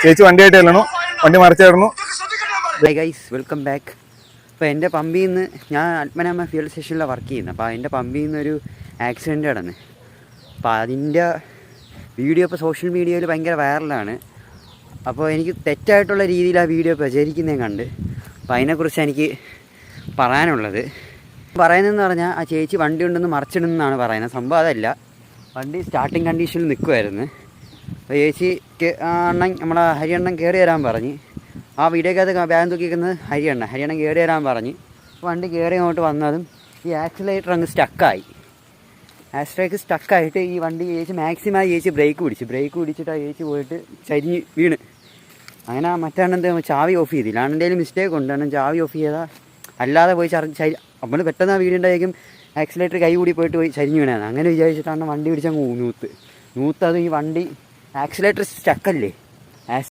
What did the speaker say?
ചേച്ചി വണ്ടിയായിട്ട് ചെല്ലണു, വണ്ടി മറിച്ചായിരുന്നു. Hi guys, welcome back. അപ്പോൾ എൻ്റെ പമ്പിൽ നിന്ന് ഞാൻ ആത്മനാമ ഫ്യൂൽ സ്റ്റേഷനിലാണ് വർക്ക് ചെയ്യുന്നത്. അപ്പോൾ അതിൻ്റെ പമ്പിൽ നിന്നൊരു ആക്സിഡൻറ്റ് നടന്ന്. അപ്പോൾ അതിൻ്റെ വീഡിയോ ഇപ്പോൾ സോഷ്യൽ മീഡിയയിൽ ഭയങ്കര വൈറലാണ്. അപ്പോൾ എനിക്ക് തെറ്റായിട്ടുള്ള രീതിയിൽ ആ വീഡിയോ പ്രചരിക്കുന്നതും കണ്ട്. അപ്പോൾ അതിനെക്കുറിച്ച് എനിക്ക് പറയാനുള്ളത് പറയുന്നതെന്ന് പറഞ്ഞാൽ, ആ ചേച്ചി വണ്ടി ഉണ്ടെന്ന് മറിച്ചിടുന്നതാണ് പറയുന്നത്. സംഭവം അതല്ല, വണ്ടി സ്റ്റാർട്ടിങ് കണ്ടീഷനിൽ നിൽക്കുമായിരുന്നു. അപ്പോൾ ചേച്ചിക്ക് അണ്ണൻ നമ്മളെ ഹരിയണ്ണൻ കയറി തരാൻ പറഞ്ഞ്, ആ വീഡിയോക്കകത്ത് ബാഗ് തൂക്കിക്കുന്നത് ഹരിയണ്ണൻ കയറി തരാൻ പറഞ്ഞ് വണ്ടി കയറി അങ്ങോട്ട് വന്നതും ഈ ആക്സിലേറ്റർ അങ്ങ് സ്റ്റക്കായി. ആക്സിലേറ്റർ സ്റ്റക്കായിട്ട് ഈ വണ്ടി ചേച്ചി മാക്സിമം ചേച്ചി ബ്രേക്ക് പിടിച്ചിട്ട് ആ ചേച്ചി പോയിട്ട് ചരിഞ്ഞ് വീണ്. അങ്ങനെ മറ്റേ ചാവി ഓഫ് ചെയ്തില്ല. അണ്ണൻ്റെയും മിസ്റ്റേക്ക് ഉണ്ട്. കാരണം ചാവി ഓഫ് ചെയ്താൽ അല്ലാതെ പോയി നമ്മൾ പെട്ടെന്ന് ആ വീടുണ്ടായിരിക്കും ആക്സിലേറ്റർ കൈ കൂടി പോയിട്ട് പോയി ചരിഞ്ഞ് വീണതാണ്. അങ്ങനെ വിചാരിച്ചിട്ടാണ് വണ്ടി പിടിച്ചങ്ങ് നൂത്ത് അത് ഈ വണ്ടി ആക്സിലേറ്റർ സ്റ്റക്കല്ലേ,